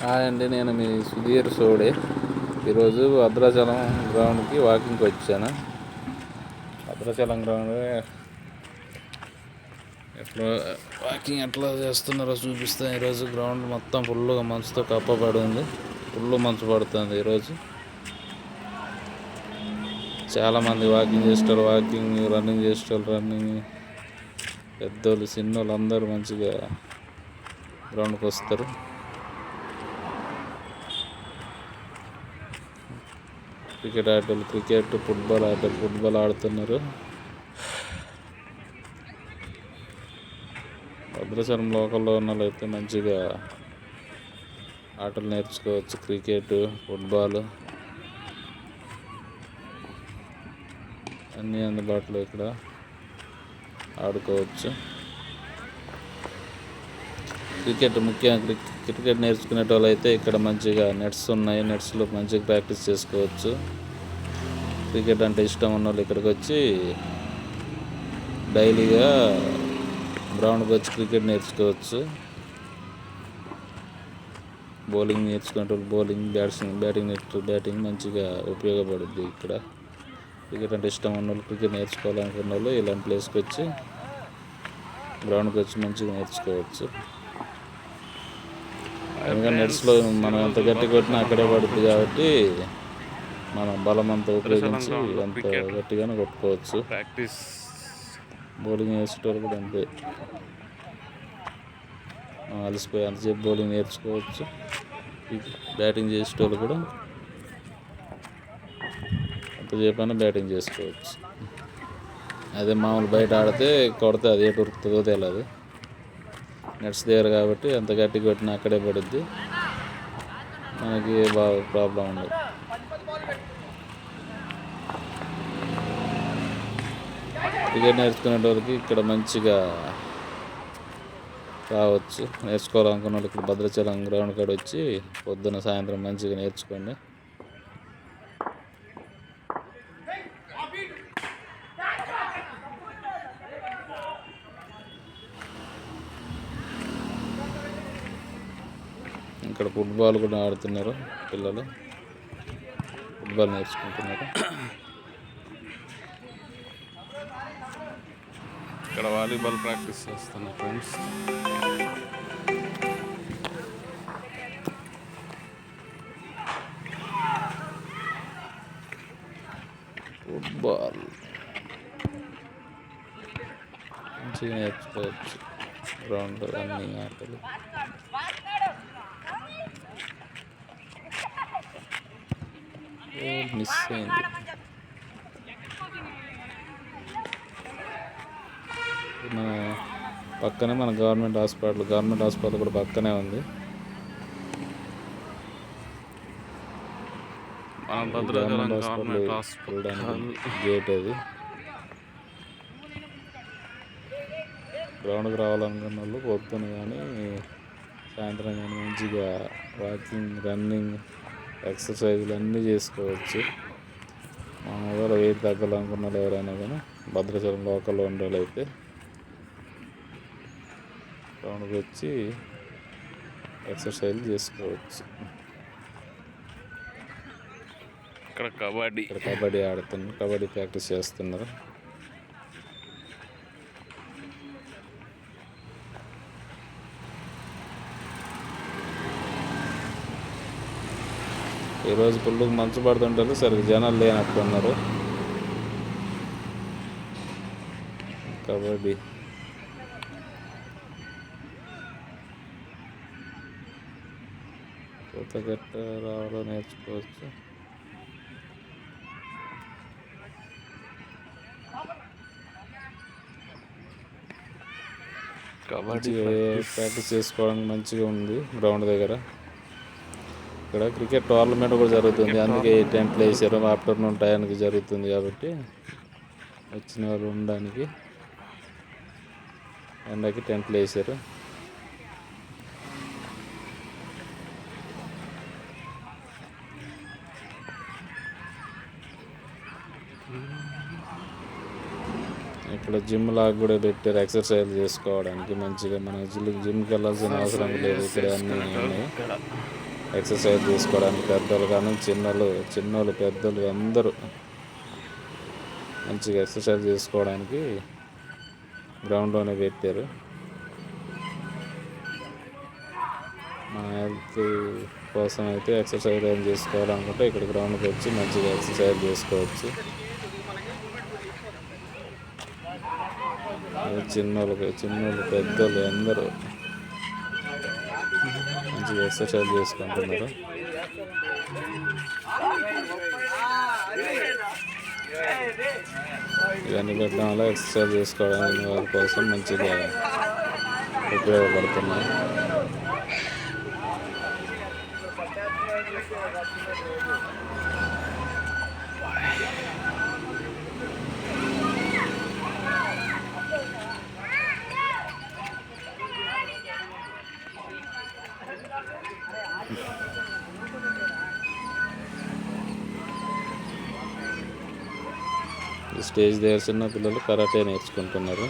Hi అండి, నేను మీ సుధీర్ సోడే. ఈరోజు భద్రాచలం గ్రౌండ్కి వాకింగ్కి వచ్చాను. భద్రాచలం గ్రౌండ్ ఎట్లా చేస్తున్నారో చూపిస్తాను. ఈరోజు గ్రౌండ్ మొత్తం ఫుల్గా మంచుతో కప్పబడి ఉంది. ఫుల్ మంచు పడుతుంది. ఈరోజు చాలామంది వాకింగ్ చేసేవాళ్ళు వాకింగ్, రన్నింగ్ చేసేవాళ్ళు రన్నింగ్, పెద్దోళ్ళు చిన్నోళ్ళు అందరూ మంచిగా గ్రౌండ్కి వస్తారు. క్రికెట్ ఆటలు క్రికెట్, ఫుట్బాల్ ఆటలు ఫుట్బాల్ ఆడుతున్నారు. భద్రాచలం లోకల్లో ఉన్న వాళ్ళు అయితే మంచిగా ఆటలు నేర్చుకోవచ్చు. క్రికెట్, ఫుట్బాల్ అన్నీ అందుబాటులో ఇక్కడ ఆడుకోవచ్చు. క్రికెట్ ముఖ్యంగా క్రికెట్ నేర్చుకునే వాళ్ళు అయితే ఇక్కడ మంచిగా నెట్స్ ఉన్నాయి. నెట్స్లో మంచిగా ప్రాక్టీస్ చేసుకోవచ్చు. క్రికెట్ అంటే ఇష్టం ఉన్న వాళ్ళు ఇక్కడికి వచ్చి డైలీగా గ్రౌండ్కి వచ్చి క్రికెట్ నేర్చుకోవచ్చు. బౌలింగ్ నేర్చుకునే వాళ్ళు బౌలింగ్, బ్యాటింగ్ మంచిగా ఉపయోగపడుద్ది. ఇక్కడ క్రికెట్ అంటే ఇష్టం ఉన్న వాళ్ళు, క్రికెట్ నేర్చుకోవాలనుకున్న వాళ్ళు ఇలాంటి ప్లేస్కి వచ్చి గ్రౌండ్కి వచ్చి మంచిగా నేర్చుకోవచ్చు. ఎందుకంటే నెట్స్లో మనం ఎంత గట్టి కొట్టినా అక్కడే పడుతుంది కాబట్టి మనం బలం అంతా ఉపయోగించి అంత గట్టిగానే కొట్టుకోవచ్చు. ప్రాక్టీస్ బౌలింగ్ వేసేటోళ్ళు కూడా అంతే, అలసిపోయి అంతసేపు బౌలింగ్ నేర్చుకోవచ్చు. బ్యాటింగ్ చేసేటోళ్ళు కూడా అంతసేపైనా బ్యాటింగ్ చేసుకోవచ్చు. అదే మామూలు బయట ఆడితే కొడితే అది ఎటు ఉరుకుతుందో తెలియదు. నెట్స్ దగ్గర కాబట్టి అంత గట్టి కొట్టినా అక్కడే పడుద్ది, మనకి బాగా ప్రాబ్లం ఉండదు. క్రికెట్ నేర్చుకునే వాళ్ళకి ఇక్కడ మంచిగా రావచ్చు. నేర్చుకోవాలనుకున్న వాళ్ళు ఇక్కడ భద్రాచలం గ్రౌండ్ కాడ వచ్చి పొద్దున సాయంత్రం మంచిగా నేర్చుకోండి. ఇక్కడ ఫుట్బాల్ కూడా ఆడుతున్నారు పిల్లలు, ఫుట్బాల్ నేర్చుకుంటున్నారు. ఇక్కడ వాలీబాల్ ప్రాక్టీస్ చేస్తున్నా ఫ్రెండ్స్. ఫుట్బాల్ మంచిగా నేర్చుకోవచ్చు. గ్రౌండ్లో అన్ని ఆటలు. మిస్ అయింది. మన పక్కనే మన గవర్నమెంట్ హాస్పిటల్ కూడా పక్కనే ఉంది. గవర్నమెంట్ హాస్పిటల్ గేట్ అది. గ్రౌండ్కి రావాలనుకున్న వాళ్ళు పొద్దున కానీ సాయంత్రం కానీ మంచిగా వాకింగ్, రన్నింగ్, ఎక్సర్సైజులు అన్నీ చేసుకోవచ్చు. మామూలుగా వెయిట్ తగ్గాలనుకున్న వాళ్ళు ఎవరైనా కానీ భద్రాచలం లోకల్లో ఉండే వాళ్ళు అయితే గ్రౌండ్కి వచ్చి ఎక్సర్సైజ్ చేసుకోవచ్చు. ఇక్కడ కబడ్డీ ఆడుతున్నారు, కబడ్డీ ప్రాక్టీస్ చేస్తున్నారు. ఈరోజు ఫుల్గా మంచు పడుతుంటారు, సరిగ్గా జనాలు లేనట్టున్నారు. కబడ్డీ కొత్త గట్ట రావాలో నేర్చుకోవచ్చు. కబడ్డీ ప్రాక్టీస్ చేసుకోవడానికి మంచిగా ఉంది గ్రౌండ్ దగ్గర. ఇక్కడ క్రికెట్ టోర్నమెంట్ కూడా జరుగుతుంది, అందుకే టెంట్లు వేసారు. ఆఫ్టర్నూన్ టైంకి జరుగుతుంది కాబట్టి వచ్చిన వాళ్ళు ఉండడానికి ఎండకి టెంట్లు వేసారు. ఇక్కడ జిమ్ లాగా కూడా పెట్టారు, ఎక్సర్సైజ్ చేసుకోవడానికి మంచిగా. మనం జిమ్కి వెళ్ళాల్సిన అవసరం లేదు, ఇక్కడ అన్నీ ఉన్నాయి. ఎక్సర్సైజ్ చేసుకోవడానికి పెద్దలు కానీ చిన్నోళ్ళు పెద్దలు అందరూ మంచిగా ఎక్సర్సైజ్ చేసుకోవడానికి గ్రౌండ్లోనే పెట్టారు. మన హెల్త్ కోసం అయితే ఎక్సర్సైజ్ ఏం చేసుకోవాలనుకుంటే ఇక్కడ గ్రౌండ్కి వచ్చి మంచిగా ఎక్సర్సైజ్ చేసుకోవచ్చు. చిన్నోళ్ళు పెద్దలు అందరూ మంచిగా ఎక్సర్సైజ్ చేసుకుంటున్నారు. ఇవన్నీ పెట్టడం వల్ల ఎక్సర్సైజ్ చేసుకోవడానికి వాళ్ళ కోసం మంచిగా ఉపయోగపడుతున్నాయి. స్టేజ్ దగ్గర చిన్న పిల్లలు కరాటే నేర్చుకుంటున్నారు.